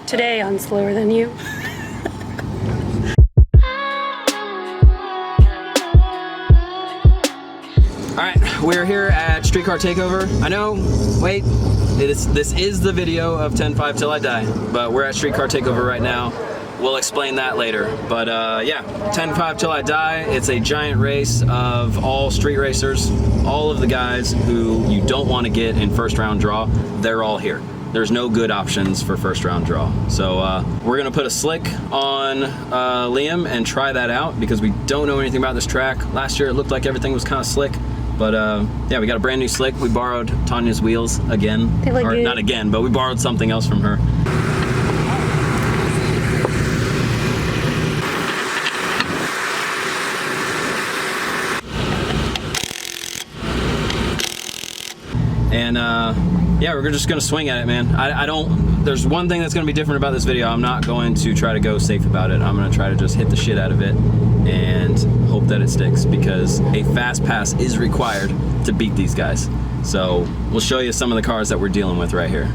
Today on Slower Than You. Alright, we're here at Streetcar Takeover. I know, wait, this is the video of 10.5 Till I Die, but we're at Streetcar Takeover right now. We'll explain that later. But yeah, 10.5 Till I Die. It's a giant race of all street racers, all of the guys who you don't want to get in first round draw. They're all here. There's no good options for first round draw. So we're gonna put a slick on Liam and try that out because we don't know anything about this track. Last year it looked like everything was kind of slick. But yeah, we got a brand new slick. We borrowed Tanya's wheels again. They look or good. not again, but we borrowed something else from her. And yeah, we're just gonna swing at it, man. I don't, there's one thing that's gonna be different about this video. I'm not going to try to go safe about it. I'm gonna try to just hit the shit out of it and hope that it sticks because a fast pass is required to beat these guys. So we'll show you some of the cars that we're dealing with right here.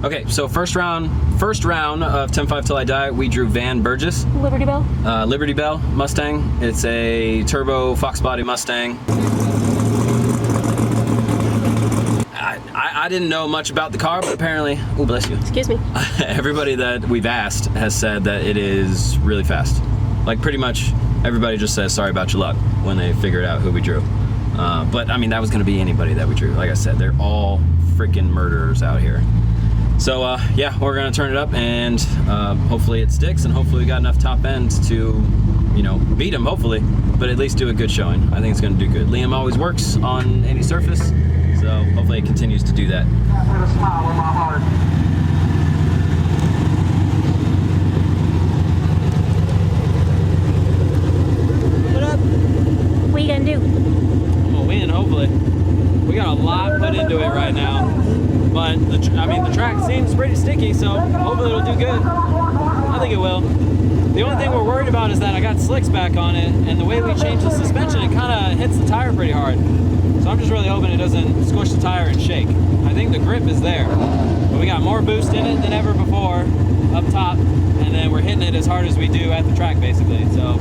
Okay, so first round of 10-5 Till I Die, we drew Van Burgess. Liberty Bell? Liberty Bell Mustang. It's a turbo Fox body Mustang. I didn't know much about the car, but apparently, oh bless you. Excuse me. Everybody that we've asked has said that it is really fast. Like pretty much everybody just says sorry about your luck when they figured out who we drew. But I mean, that was gonna be anybody that we drew. Like I said, they're all freaking murderers out here. So yeah, we're gonna turn it up and hopefully it sticks, and hopefully we got enough top end to, you know, beat them, hopefully, but at least do a good showing. I think it's gonna do good. Liam always works on any surface, so hopefully it continues to do that. Put a smile on my heart. What up? What you gonna do? We'll win, hopefully. We got a lot put into it right now, but I mean, the track seems pretty sticky, so hopefully it'll do good. I think it will. The only thing we're worried about is that I got slicks back on it, and the way we changed the suspension, it kind of hits the tire pretty hard. So I'm just really hoping it doesn't squish the tire and shake. I think the grip is there, but we got more boost in it than ever before up top, and then we're hitting it as hard as we do at the track, basically. So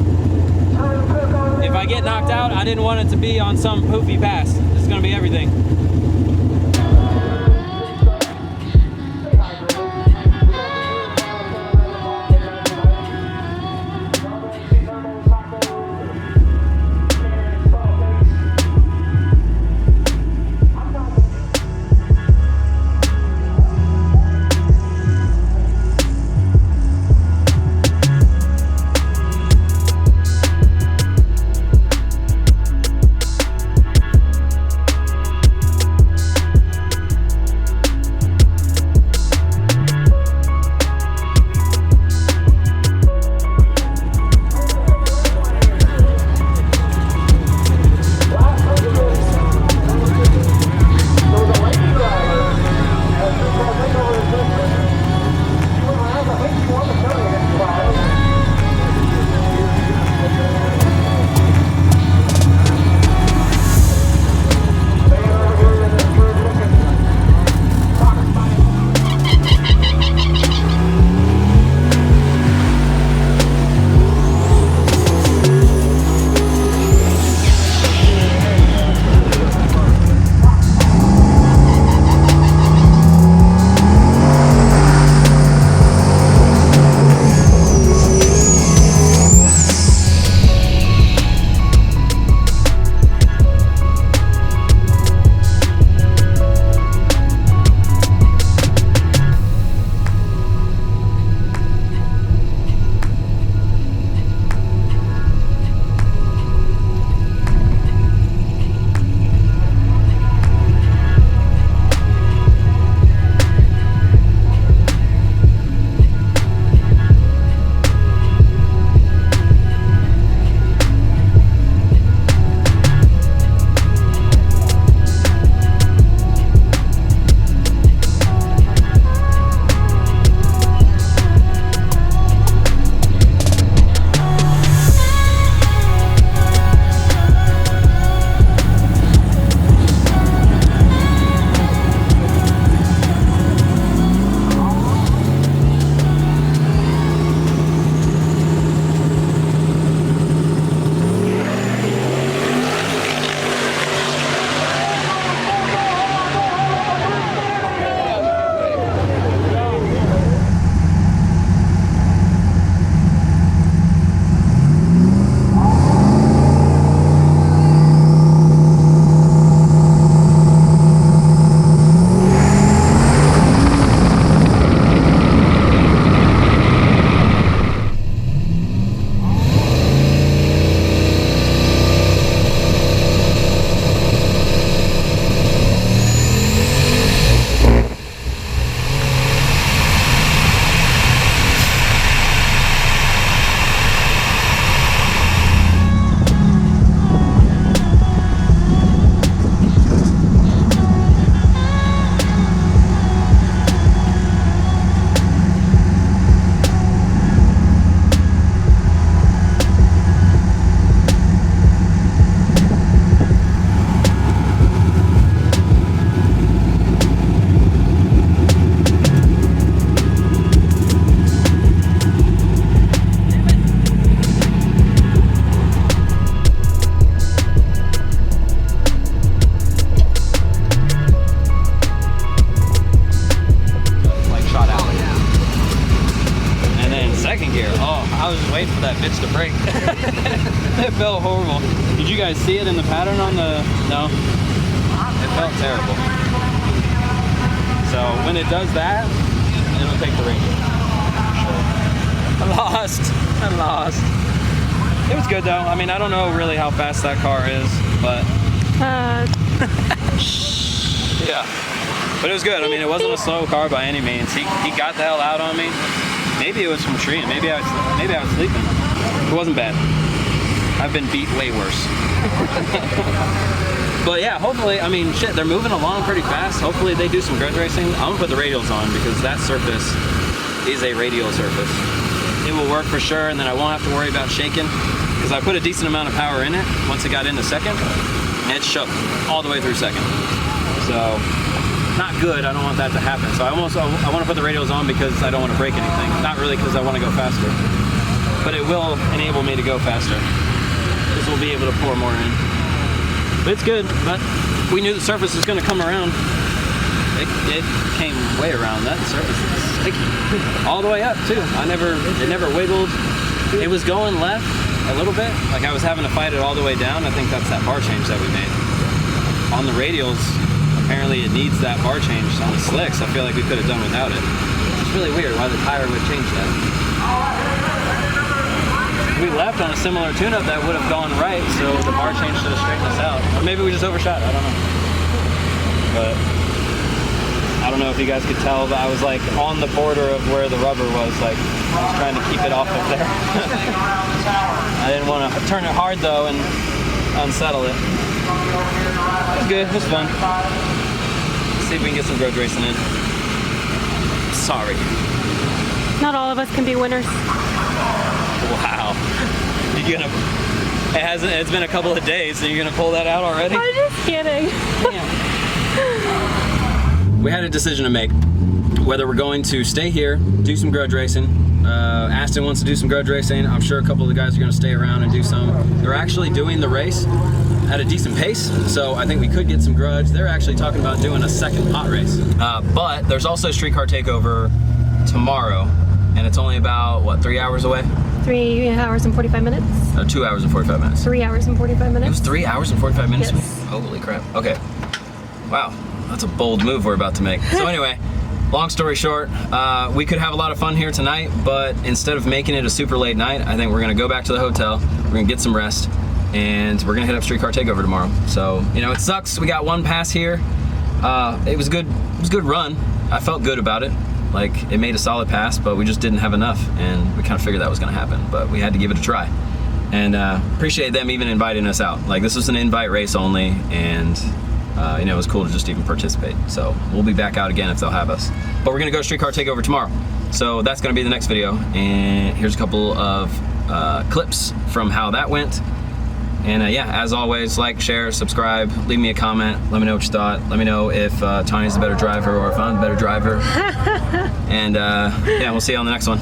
if I get knocked out, I didn't want it to be on some poofy pass. This is gonna be everything. bitch to brake. It felt horrible. Did you guys see it in the pattern on the, no? It felt terrible. So when it does that, it'll take the radial. Sure. I lost. It was good though. I mean, I don't know really how fast that car is, but yeah. But it was good. I mean, it wasn't a slow car by any means. He got the hell out on me. Maybe it was from treeing. Maybe I was sleeping. It wasn't bad. I've been beat way worse. But yeah, hopefully, I mean, shit, they're moving along pretty fast. Hopefully they do some grudge racing. I'm gonna put the radials on because that surface is a radial surface. It will work for sure, and then I won't have to worry about shaking because I put a decent amount of power in it once it got into second, and it shook all the way through second. So, not good. I don't want that to happen. So I want to put the radials on because I don't want to break anything. Not really because I want to go faster, but it will enable me to go faster because we'll be able to pour more in. But it's good. But we knew the surface was going to come around. It came way around. That surface is sticky. All the way up too. It never wiggled. It was going left a little bit. Like I was having to fight it all the way down. I think that's that bar change that we made. On the radials, apparently it needs that bar change. On the slicks, I feel like we could have done without it. It's really weird why the tire would change that. We left on a similar tune-up that would have gone right, so the bar change should have straightened us out. Or maybe we just overshot, I don't know. But I don't know if you guys could tell, but I was like on the border of where the rubber was, like I was trying to keep it off of there. I didn't want to turn it hard though and unsettle it. It was good, it was fun. Let's see if we can get some grudge racing in. Sorry. Not all of us can be winners. Wow. It's been a couple of days, so you're gonna pull that out already? I'm just kidding. We had a decision to make, whether we're going to stay here, do some grudge racing. Aston wants to do some grudge racing. I'm sure a couple of the guys are gonna stay around and do some. They're actually doing the race at a decent pace, so I think we could get some grudge. They're actually talking about doing a second hot race. But there's also Street Car Takeover tomorrow, and it's only about, what, 3 hours away? 3 hours and 45 minutes. 2 hours and 45 minutes. 3 hours and 45 minutes. It was 3 hours and 45 minutes? Yes. Holy crap. Okay. Wow. That's a bold move we're about to make. So anyway, long story short, we could have a lot of fun here tonight, but instead of making it a super late night, I think we're gonna go back to the hotel, we're gonna get some rest, and we're gonna hit up Street Car Takeover tomorrow. So, you know, it sucks. We got one pass here. It was good. It was a good run. I felt good about it. Like, it made a solid pass, but we just didn't have enough, and we kind of figured that was gonna happen, but we had to give it a try. And appreciate them even inviting us out. Like, this was an invite race only, and you know, it was cool to just even participate. So we'll be back out again if they'll have us. But we're gonna go Street Car Takeover tomorrow. So that's gonna be the next video. And here's a couple of clips from how that went. And yeah, as always, like, share, subscribe, leave me a comment, let me know what you thought. Let me know if Tanya's the better driver or if I'm the better driver. And yeah, we'll see you on the next one.